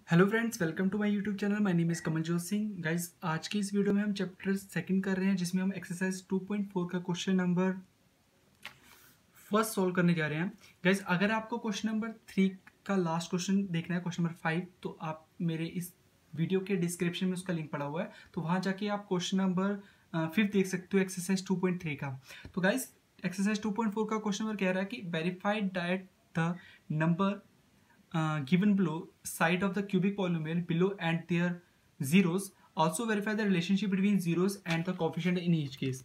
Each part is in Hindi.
Hello friends, welcome to my YouTube channel. My name is Kamaljot Singh. Guys, आज की इस वीडियो में हम चैप्टर सेकंड कर रहे हैं, जिसमें हम एक्सरसाइज 2.4 का क्वेश्चन नंबर फर्स्ट सॉल्व करने जा रहे हैं। गाइस, अगर आपको क्वेश्चन नंबर 3 का लास्ट क्वेश्चन देखना है, क्वेश्चन नंबर 5, तो आप मेरे इस वीडियो के डिस्क्रिप्शन में उसका लिंक पड़ा हुआ है, तो वहाँ जाके आप क्वेश्चन नंबर 5 देख सकते हो, एक्सरसाइज 2.3 का। तो गाइस, एक्सरसाइज 2.4 का क्वेश्चन नंबर कह रहा है कि verified that the number given below side of the cubic polynomial below and their zeros also verify the relationship between zeros and the coefficient in each case।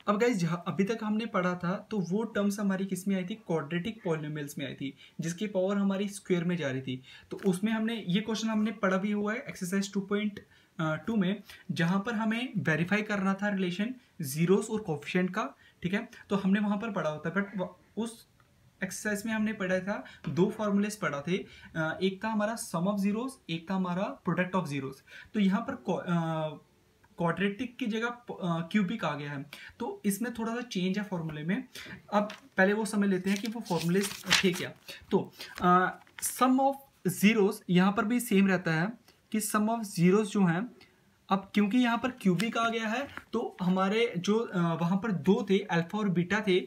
अब गाइज, अभी तक हमने पढ़ा था तो वो टर्म्स हमारी किस में आई थी? क्वाड्रेटिक पॉलिनोमियल्स में आई थी, जिसकी पावर हमारी स्क्वायर में जा रही थी। तो उसमें हमने ये क्वेश्चन हमने पढ़ा भी हुआ है एक्सरसाइज 2.2 में, जहां पर हमें वेरीफाई करना था रिलेशन जीरोस और कोफिशिएंट का। ठीक है, तो हमने वहां पर पढ़ा होता है, बट उस एक्सरसाइज में हमने पढ़ा था, दो फॉर्मूलेस पढ़ा थे। एक था हमारा सम ऑफ जीरोस, एक था हमारा प्रोडक्ट ऑफ जीरोस। तो यहाँ पर क्वाड्रेटिक की जगह क्यूबिक आ गया है, तो इसमें थोड़ा सा चेंज है फॉर्मूले में। अब पहले वो समझ लेते हैं कि वो फॉर्मूलेस थे क्या। तो सम ऑफ जीरोस यहाँ पर भी सेम रहता है कि सम ऑफ जीरोस जो है, अब क्योंकि यहाँ पर क्यूबिक आ गया है, तो हमारे जो वहाँ पर दो थे, अल्फा और बीटा थे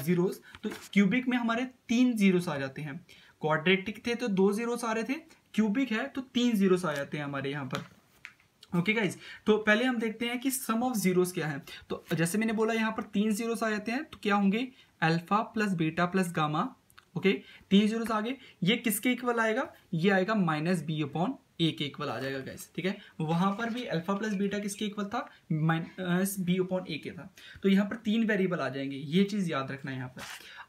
जीरोस, तो क्यूबिक में हमारे 3 जीरोस आ जाते हैं। क्वाड्रेटिक थे तो 2 जीरोस आ रहे थे, क्यूबिक है तो 3 जीरोस आ जाते हैं हमारे यहाँ पर। ओके गाइज, तो पहले हम देखते हैं कि सम ऑफ जीरोस क्या है। तो जैसे मैंने बोला, यहाँ पर 3 जीरोस आ जाते हैं, तो क्या होंगे? Alpha plus beta plus gamma. Okay, 3 zeros आ गए। ये किसके इक्वल आएगा? ये आएगा माइनस बी अपॉन ए के इक्वल आ जाएगा गाइस। ठीक है, वहां पर भी अल्फा प्लस बीटा किसके इक्वल था? माइनस बी अपॉन ए के था। तो यहाँ पर 3 वेरिएबल आ जाएंगे, ये चीज याद रखना है यहाँ पर।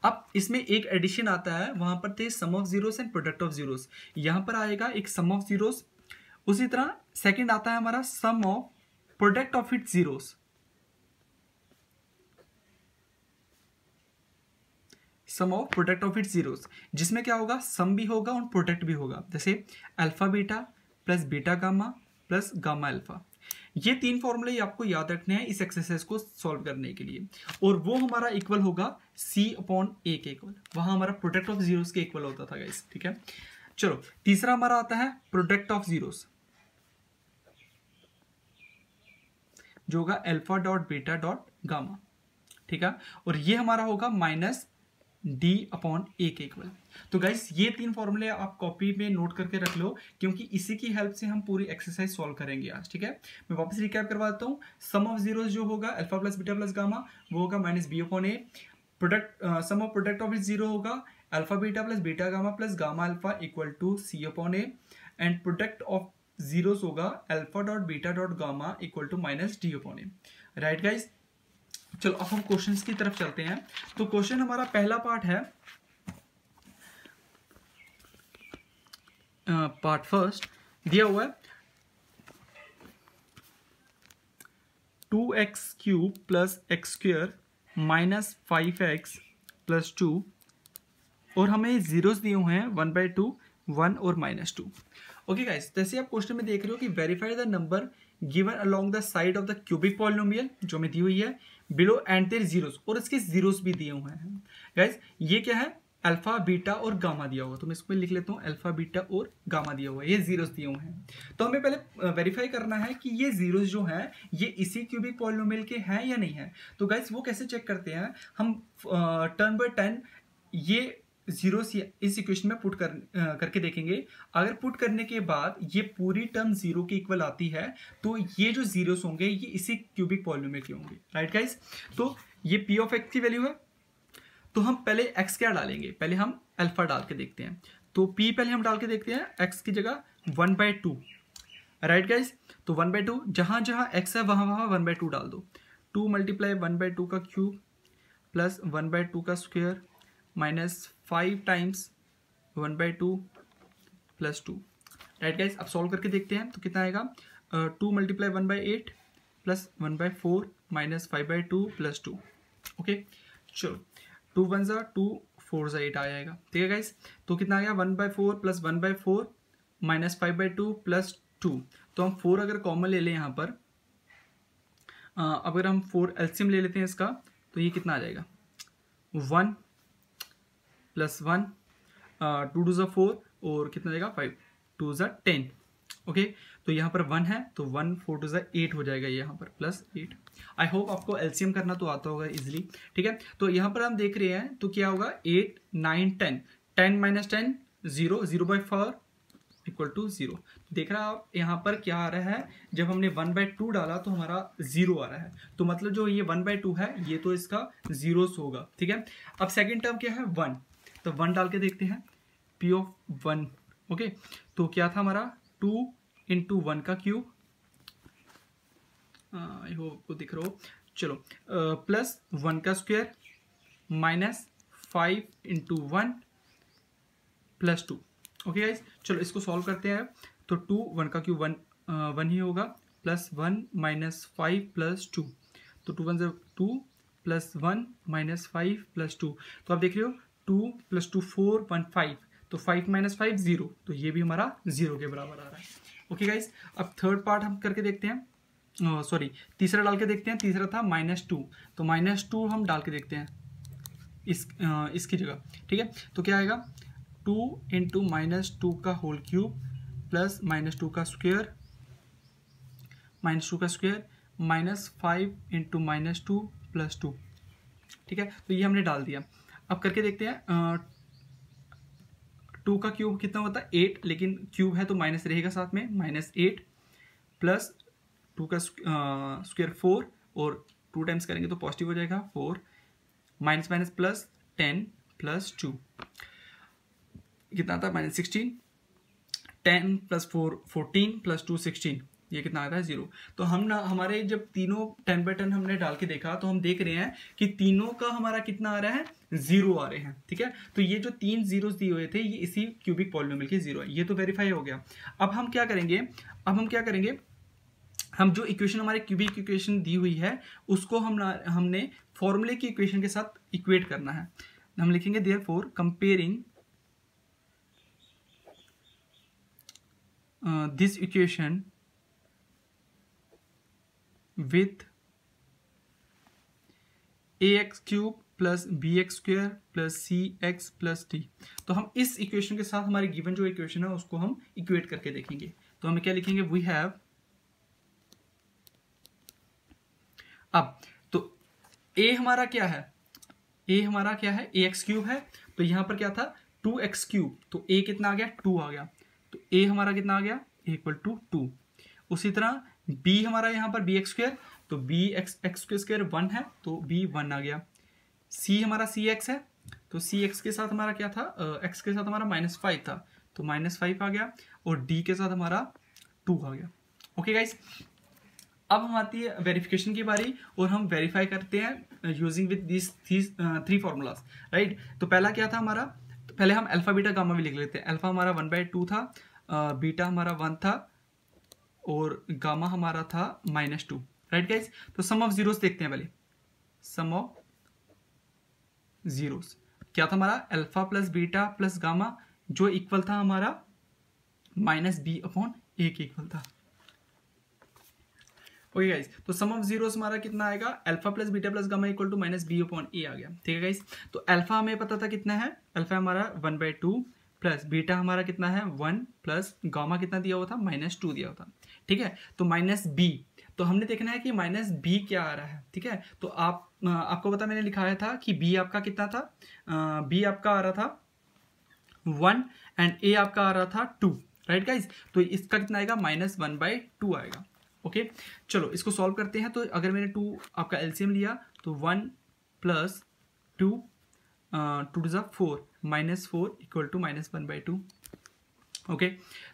अब इसमें एक एडिशन आता है, वहां पर थे sum of zeros and product of zeros, यहाँ पर आएगा एक सम ऑफ जीरोस। उसी तरह सेकंड आता है हमारा sum of product of it zeros, sum of product of it zeros, जिसमें क्या होगा? सम भी होगा और प्रोडक्ट भी होगा। जैसे alpha beta plus beta gamma plus gamma alpha. ये 3 फॉर्मूले आपको याद रखने हैं इस एक्सरसाइज को सॉल्व करने के लिए, और वो हमारा इक्वल होगा सी अपॉन ए के इक्वल। वहां हमारा प्रोडक्ट ऑफ जीरोस के इक्वल होता था गाइस। ठीक है, चलो तीसरा हमारा आता है प्रोडक्ट ऑफ जीरोस, जो होगा alpha dot beta dot gamma. ठीक है, और ये हमारा होगा माइनस डी अपॉन ए के इक्वल। तो गाइस, ये 3 फॉर्मूले आप कॉपी में नोट करके रख लो, क्योंकि इसी की हेल्प से हम पूरी एक्सरसाइज सॉल्व करेंगे आज। ठीक है, मैं वापस रिकैप करवा देता हूँ। सम ऑफ जीरोस जो होगा alpha plus beta plus gamma, वो होगा minus B upon A. Product sum of product of it zero होगा alpha beta plus beta gamma plus gamma alpha equal to C upon A. And product of zeros होगा alpha dot beta dot gamma equal to minus D upon A. Right guys, चलो अब हम क्वेश्चंस की तरफ चलते हैं। तो क्वेश्चन हमारा पहला पार्ट है, पार्ट फर्स्ट दिया हुआ है 2x cube plus x square minus 5x plus 2, और हमें जीरोस दिए हुए हैं 1/2, 1 और -2। ओके गाइस, जैसे आप क्वेश्चन में देख रहे हो कि verify the number given along the side of the cubic polynomial, जो में दी हुई है, बिलो एंड देयर जीरोस, और इसके जीरोस भी दिए हुए हैं। गाइस, ये क्या है? अल्फा बीटा और गामा दिया हुआ, तो मैं इसको लिख लेता हूँ, अल्फा बीटा और गामा दिया हुआ है, ये जीरोस दिए हुए हैं। तो हमें पहले वेरीफाई करना है कि ये जीरोस जो हैं ये इसी क्यूबिक पॉलिनोमियल के हैं या नहीं है। तो गाइस, वो कैसे चेक करते हैं? हम टर्न बाय टर्न ये जीरोस इस इक्वेशन में पुट करके देखेंगे। अगर पुट करने के बाद ये पूरी टर्म जीरो के इक्वल आती है, तो ये जो जीरोस होंगे ये इसी क्यूबिक पॉलिनोमियल के होंगे। राइट गाइस, तो ये पी ऑफ एक्स की वैल्यू है। तो हम पहले एक्स क्या डालेंगे? पहले हम अल्फा डाल के देखते हैं। तो पी पहले हम डाल के देखते हैं, एक्स की जगह 1/2। राइट गाइस, तो 1/2, जहां जहां एक्स है वहां वहां 1/2 डाल दो। 2 मल्टीप्लाई 1/2 का क्यूब प्लस 1/2 का square minus 5 times 1/2 plus 2। Right guys, अब सॉल्व करके देखते हैं तो कितना आएगा? 2 multiply 1/8 plus 1/4 minus 5/2 plus 2। Okay, चलो 2 1 ज़ा 2, 4 ज़ा 8 आ जाएगा। ठीक है गाइस, तो कितना आ गया? 1/4 प्लस 1/4 माइनस 5/2 प्लस 2। तो हम 4 अगर कॉमन ले लें यहाँ पर, अगर हम 4 एलसीएम ले लेते हैं इसका, तो ये कितना आ जाएगा? 1 + 1, 2 2 ज़ा 4, और कितना जाएगा? 5। 2 ज़ा 10। ओके, तो यहाँ पर 1 है तो 1 4 2 ज़ा 8 हो जाएगा यहाँ पर प्लस 8। आई होप आपको एलसीएम करना तो आता होगा इजीली। ठीक है, तो यहाँ पर हम देख रहे हैं तो क्या होगा 8 9 10, 10 माइनस 10 0, 0/4 इक्वल टू 0। देख रहा आप यहाँ पर क्या आ रहा है, जब हमने 1/2 डाला तो हमारा 0 आ रहा है, तो मतलब जो ये 1/2 है ये तो इसका जीरोस होगा। ठीक है, अब सेकेंड टर्म क्या है 1, तो 1 डाल के देखते हैं p ऑफ 1। ओके, तो क्या था हमारा 2 इंटू 1 का क्यूब, आई होप आपको दिख रहा हो, चलो प्लस 1 का square minus 5 into 1 plus 2। Okay guys, चलो इसको सॉल्व करते हैं। तो 2 1 का क्यूब 1 ही होगा, प्लस 1 माइनस 5 प्लस 2, तो 2 1 2 प्लस 1 माइनस 5 प्लस 2, तो आप देख रहे हो 2 प्लस 2 4 1 5, तो 5 माइनस 5 0, तो ये भी हमारा 0 के बराबर आ रहा है। ओके गाइस, अब थर्ड पार्ट हम करके देखते हैं, सॉरी तीसरा डाल के देखते हैं। तीसरा था -2, तो -2 हम डाल के देखते हैं इसकी जगह। ठीक है, तो क्या आएगा 2 इंटू -2 का होल क्यूब प्लस -2 का स्क्वायर माइनस 5 इंटू -2 प्लस 2। ठीक है, तो ये हमने डाल दिया। अब करके देखते हैं 2 का क्यूब कितना होता है 8, लेकिन क्यूब है तो माइनस रहेगा साथ में, -8 प्लस 2 का स्क्वायर 4, और 2 टाइम्स करेंगे तो पॉजिटिव हो जाएगा 4, माइनस माइनस प्लस 10 प्लस 2 कितना आता है -16, 10 प्लस 4 14 प्लस 2 16, ये कितना आ रहा है 0। तो हम ना हमारे जब तीनों 10/10 हमने डाल के देखा तो हम देख रहे हैं कि तीनों का हमारा कितना आ रहा है 0 आ रहे हैं। ठीक है, तो ये जो 3 जीरोस दिए हुए थे ये इसी क्यूबिक पॉलिनोमियल के 0 है, ये तो वेरीफाई हो गया। अब हम क्या करेंगे, हम जो इक्वेशन हमारे क्यूबिक इक्वेशन दी हुई है उसको हमने फॉर्मूले की इक्वेशन के साथ इक्वेट करना है। हम लिखेंगे therefore comparing this equation with ax cube plus bx square plus cx plus d। तो हम इस इक्वेशन के साथ हमारे गिवन जो इक्वेशन है उसको हम इक्वेट करके देखेंगे। तो हम क्या लिखेंगे, वी हैव, अब तो a हमारा क्या है, ax क्यूब है, तो यहां पर क्या था 2x क्यूब, तो a कितना आ गया 2 आ गया, तो a हमारा कितना आ गया इक्वल टू 2। उसी तरह b हमारा यहाँ पर bx स्क्वायर, तो x के स्क्वायर 1 है तो b 1 आ गया। c हमारा cx है, तो cx के साथ हमारा क्या था, x के साथ हमारा -5 था तो -5 आ गया, और d के साथ हमारा 2 आ गया। ओके गाइस, अब हम आती है वेरिफिकेशन की बारी, और हम वेरीफाई करते हैं using with this 3 formulas, right. तो पहला क्या था हमारा, तो पहले हम अल्फा बीटा गामा भी लिख लेते हैं। अल्फा हमारा 1/2 था, बीटा हमारा 1 था, और गामा हमारा था -2, राइट गाइज। तो सम ऑफ जीरोस देखते हैं पहले, सम ऑफ जीरोस क्या था हमारा, alpha plus beta plus gamma, जो इक्वल था हमारा -b/a के इक्वल था। ओके गाइज, तो सम ऑफ जीरोस हमारा कितना आएगा, alpha plus beta plus gamma equal to -b/a आ गया। ठीक है गाइज, तो अल्फा हमें पता था कितना है, अल्फा हमारा 1/2 प्लस बीटा हमारा कितना है 1 प्लस गामा कितना दिया हुआ था -2 दिया हुआ था। ठीक है, तो -b, तो हमने देखना है कि -b क्या आ रहा है। ठीक है, तो आपको पता मैंने लिखाया था कि b आपका कितना था, b आपका आ रहा था 1 एंड a आपका आ रहा था 2, राइट गाइज। तो इसका कितना आएगा -1/2 आएगा। ओके, चलो इसको सॉल्व करते हैं। तो अगर मैंने 2 आपका एलसीएम लिया तो 1 प्लस 2 2 × 4 -4 इक्वल टू -1/2। ओके,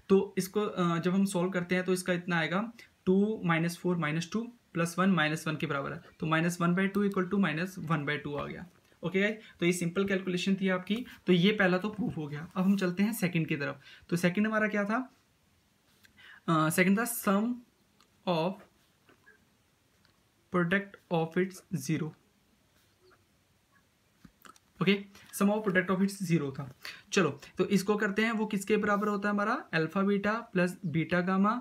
तो इसको जब हम सॉल्व करते हैं तो इसका इतना आएगा 2 - 4 -2 प्लस 1 -1 के बराबर है, तो -1/2 इक्वल टू -1/2 आ गया। ओके गाइस, तो ये सिंपल कैलकुलेशन थी आपकी, तो ये पहला तो प्रूफ हो गया। अब हम चलते हैं सेकंड की तरफ। तो सेकंड हमारा क्या था, सेकंड था sum of product of its 0। Okay, sum of product of its 0 था। चलो तो इसको करते हैं, वो किसके बराबर होता है हमारा, alpha beta plus beta gamma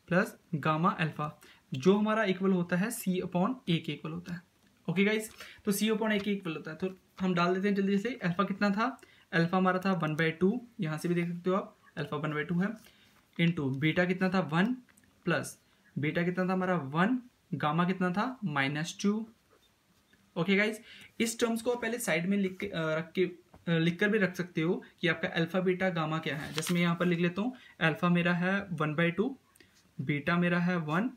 plus gamma alpha, जो हमारा इक्वल होता है c/a के इक्वल होता है। ओके गाइस, तो c/a के इक्वल होता है। तो हम डाल देते हैं जल्दी से, अल्फा कितना था, अल्फा हमारा था 1/2, यहाँ से भी देख सकते हो आप, अल्फा 1/2 है, इंटू बीटा कितना था 1 प्लस बीटा कितना था हमारा 1, गामा कितना था -2। ओके गाइज, इस टर्म्स को पहले साइड में लिख कर भी रख सकते हो कि आपका अल्फा बीटा गामा क्या है। जैसे मैं यहाँ पर लिख लेता हूँ, अल्फा मेरा है 1/2, बीटा मेरा है 1,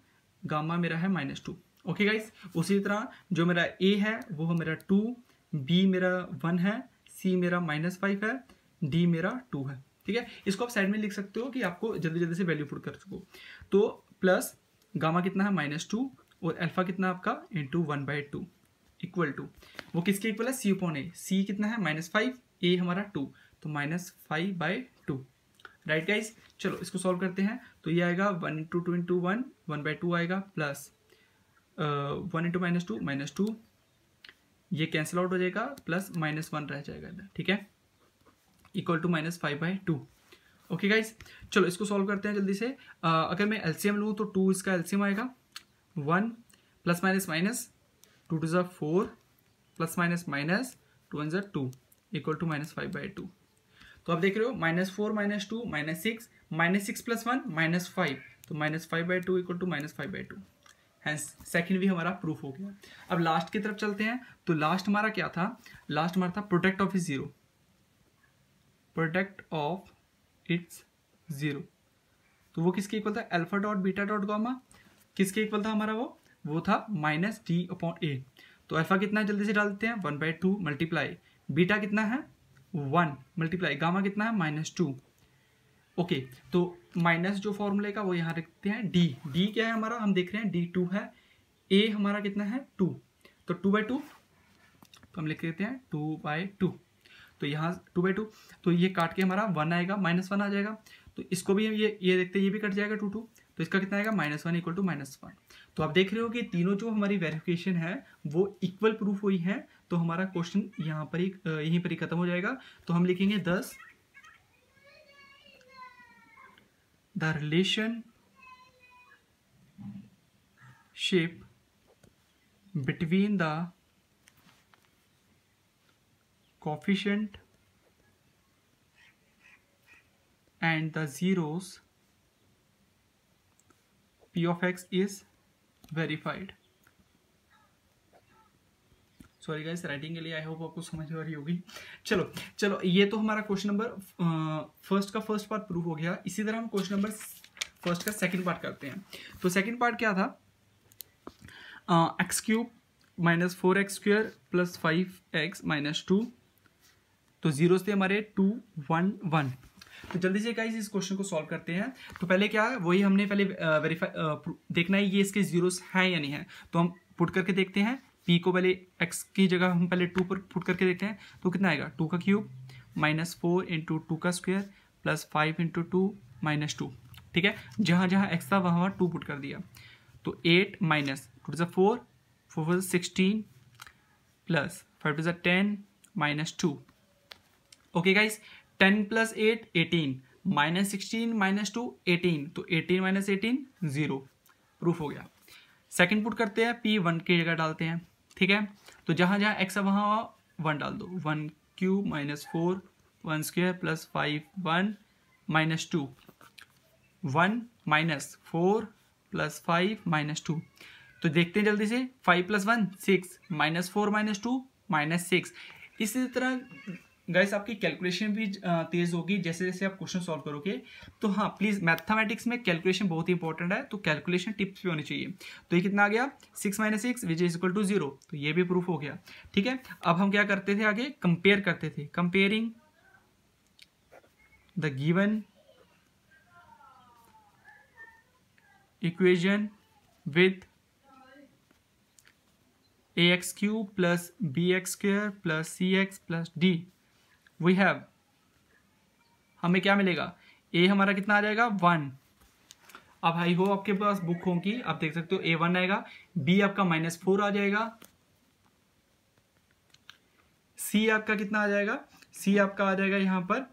गामा मेरा है -2। ओके गाइज, उसी तरह जो मेरा ए है वो मेरा 2, बी मेरा 1 है, सी मेरा -5 है, डी मेरा 2 है। ठीक है, इसको आप साइड में लिख सकते हो कि आपको जल्दी जल्दी से वैल्यू पुट कर सको। तो प्लस गामा कितना है -2 और अल्फा कितना आपका इंटू 1/2 इक्वल टू, वो किसके इक्वल है, C/A। सी कितना है -5, ए हमारा 2, तो -5/2। राइट गाइज, चलो इसको सॉल्व करते हैं। तो ये आएगा 1 × 2 × 1, 1/2 आएगा, प्लस 1 × -2, ये कैंसिल आउट हो जाएगा, प्लस -1 रह जाएगा इधर। ठीक है, इक्वल टू -5/2। ओके गाइज, चलो इसको सॉल्व करते हैं जल्दी से। अगर मैं एलसीएम लूँ तो 2 इसका एलसीएम आएगा, 1 प्लस माइनस 2 2 ज़ा 4 प्लस माइनस 2 1 ज़ा 2 इक्वल टू -5/2। तो आप देख रहे हो -4 -2 -6 -6 प्लस 1 -5, तो -5/2 इक्वल टू -5/2। हैंस सेकंड भी हमारा प्रूफ हो गया। अब लास्ट की तरफ चलते हैं। तो लास्ट हमारा क्या था, लास्ट हमारा था product of it's zero, product of it's zero. तो वो किसके इक्वल था, alpha dot beta dot gamma किसके इक्वल था हमारा, वो था -D/A। तो अल्फा कितना है जल्दी से डालते हैं, 1/2 मल्टीप्लाई बीटा कितना है 1 मल्टीप्लाई गामा कितना है -2। ओके, तो माइनस जो फॉर्मूले का वो यहाँ रखते हैं, डी क्या है हमारा, हम देख रहे हैं D2 है, ए हमारा कितना है 2, तो 2/2, तो हम लिख देते हैं 2/2। तो यहाँ 2/2, तो ये काट के हमारा 1 आएगा, -1 आ जाएगा। तो इसको भी हम ये देखते हैं, ये भी कट जाएगा 2 2, तो इसका कितना आएगा -1 इक्वल टू -1। तो आप देख रहे हो कि तीनों जो हमारी वेरिफिकेशन है वो इक्वल प्रूफ हुई है। तो हमारा क्वेश्चन यहाँ पर ही यहीं पर ही खत्म हो जाएगा। तो हम लिखेंगे 10 the relation ship between the coefficient and the zeros p of x is verified। Sorry guys, writing के लिए आई होप आपको समझ आ रही होगी। चलो ये तो हमारा क्वेश्चन नंबर फर्स्ट का फर्स्ट पार्ट प्रूव हो गया। इसी तरह हम क्वेश्चन नंबर फर्स्ट का सेकंड पार्ट करते हैं। तो सेकंड पार्ट क्या था, x³ -4x² प्लस 5x -2, तो जीरोस थे हमारे 2 1 1। तो जल्दी से गाइस इस क्वेश्चन को सॉल्व करते हैं। तो पहले क्या है, वही हमने पहले वेरीफाई देखना है ये इसके जीरोस हैं या नहीं है। तो हम पुट करके देखते हैं, p को पहले x की जगह हम पहले 2 पर पुट करके देखते हैं। तो कितना आएगा, 2 का क्यूब -4 × 2 का स्क्वायर प्लस 5 × 2 -2। ठीक है, जहाँ जहाँ x था वहाँ 2 पुट कर दिया। तो 8 -2 = 4 4 = 16 प्लस 5 = 10 -2। ओके गाइस, 10 + 8 18 -16 -2 18, तो 18 - 18 0, प्रूफ हो गया। सेकंड पुट करते हैं, p 1 की जगह डालते हैं। ठीक है, तो जहाँ जहाँ x है वहाँ 1 डाल दो, 1³ -4 1² प्लस 5 1 -2 1 -4 प्लस 5 -2। तो देखते हैं जल्दी से, 5 + 1 6 -4 -2 -6। इसी तरह गाइस आपकी कैलकुलेशन भी तेज होगी जैसे जैसे आप क्वेश्चन सॉल्व करोगे। तो हाँ, प्लीज मैथमेटिक्स में कैलकुलेशन बहुत ही इंपॉर्टेंट है, तो कैलकुलेशन टिप्स भी होनी चाहिए। तो ये कितना आ गया, 6 - 6 विच इज इक्वल टू 0, तो ये भी प्रूफ हो गया। ठीक है, अब हम क्या करते थे, आगे कंपेयर करते थे, comparing the given equation with ax³ plus bx² plus cx plus d we have, हमें क्या मिलेगा, a हमारा कितना आ जाएगा 1। अब आई हो आपके पास बुक होगी, आप देख सकते हो a1 आएगा, b आपका -4 आ जाएगा, c आपका कितना आ जाएगा, c आपका आ जाएगा यहां पर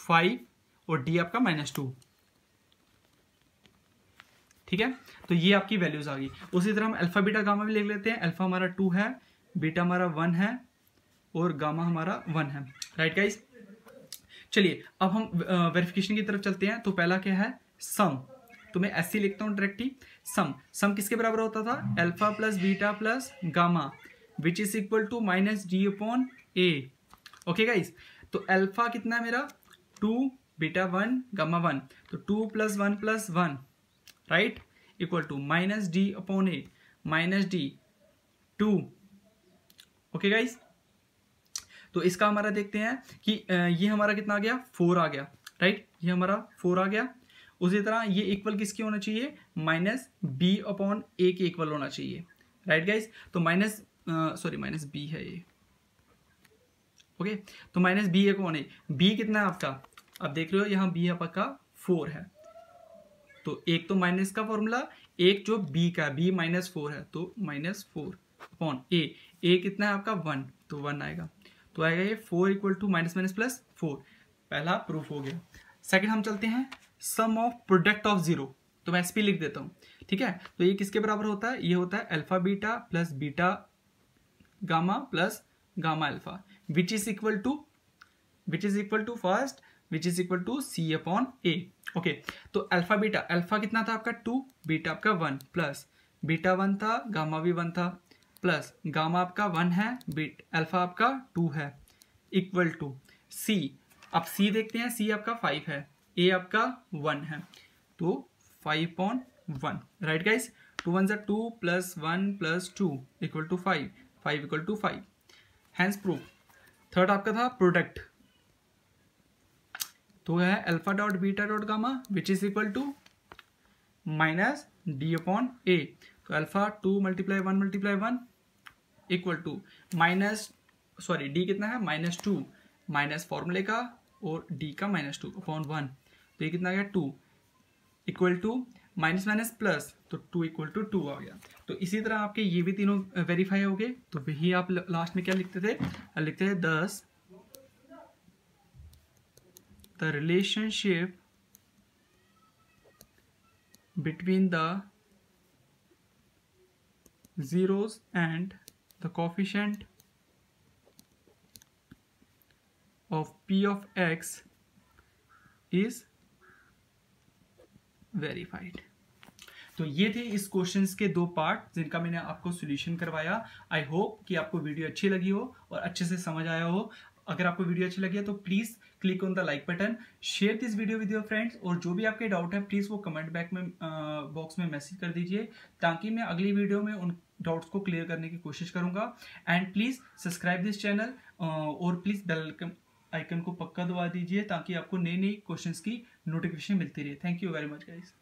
5 और d आपका -2। ठीक है, तो ये आपकी वैल्यूज आ गई। उसी तरह हम अल्फा बीटा गामा भी लिख लेते हैं। अल्फा हमारा 2 है, बीटा हमारा 1 है और गामा हमारा 1 है। राइट गाइस, चलिए अब हम वेरिफिकेशन की तरफ चलते हैं। तो पहला क्या है, सम। तो मैं ऐसे ही लिखता हूं डायरेक्टली, सम किसके बराबर होता था, alpha plus beta plus gamma which is equal to minus D upon A. Okay guys, तो अल्फा कितना है मेरा 2, बीटा 1, गामा 1, तो 2 plus 1 plus 1 right equal to minus D upon A, minus D 2। Okay guys, तो इसका हमारा देखते हैं कि ये हमारा कितना आ गया, 4 आ गया राइट, ये हमारा 4 आ गया। उसी तरह ये इक्वल किसकी होना चाहिए, माइनस बी अपॉन ए के इक्वल होना चाहिए राइट गाइस। तो माइनस बी है ये। ओके, तो माइनस बी ए कौन है, बी कितना है आपका, अब देख रहे हो यहाँ बी आपका 4 है। तो एक तो माइनस का फॉर्मूला, एक जो बी का, बी माइनस 4 है, तो माइनस 4 अपॉन ए कितना है आपका 1, तो 1 आएगा। तो आएगा ये 4 equal to minus minus plus 4। पहला प्रूफ हो गया। सेकंड हम चलते हैं, sum of product of zero. तो मैं एसपी लिख देता हूं, ठीक है। तो ये किसके बराबर होता है, ये होता है alpha beta plus beta gamma plus gamma alpha which is equal to first which is equal to C upon A. Okay, तो अल्फा बीटा, अल्फा कितना था आपका 2, बीटा आपका 1, प्लस बीटा 1 था, गामा भी 1 था, प्लस गामा आपका 1 है, बीट अल्फा आपका 2 है, इक्वल टू सी। अब सी देखते हैं, सी आपका 5 है, ए आपका 1 है, तो 5/1 right guys. 2 1 2 plus 1 plus 2 equal to 5, 5 equal to 5, hence proof. Third आपका था प्रोडक्ट, तो है alpha dot beta dot gamma which is equal to minus D upon A. तो alpha 2 multiply 1 multiply 1 equal to D कितना है -2, माइनस फॉर्मूले का और डी का -2 अपॉन 1, तो ये कितना आ गया 2 equal to minus minus plus, तो 2 इक्वल टू 2 आ गया। तो इसी तरह आपके ये भी तीनों वेरीफाई हो गए। तो वही आप लास्ट में क्या लिखते थे, लिखते थे दस the relationship between the zeros and the coefficient of p of x is verified। तो ये थे इस क्वेश्चंस के 2 पार्ट जिनका मैंने आपको सॉल्यूशन करवाया। आई होप कि आपको वीडियो अच्छी लगी हो और अच्छे से समझ आया हो। अगर आपको वीडियो अच्छी लगी है तो please click on the like button, share this video with your friends, और जो भी आपके डाउट है प्लीज़ वो कमेंट बॉक्स में मैसेज कर दीजिए, ताकि मैं अगली वीडियो में उन डाउट्स को क्लियर करने की कोशिश करूंगा। And please subscribe this channel और प्लीज़ बेल आइकन को पक्का दबा दीजिए ताकि आपको नई नई क्वेश्चंस की नोटिफिकेशन मिलती रहे। Thank you very much guys.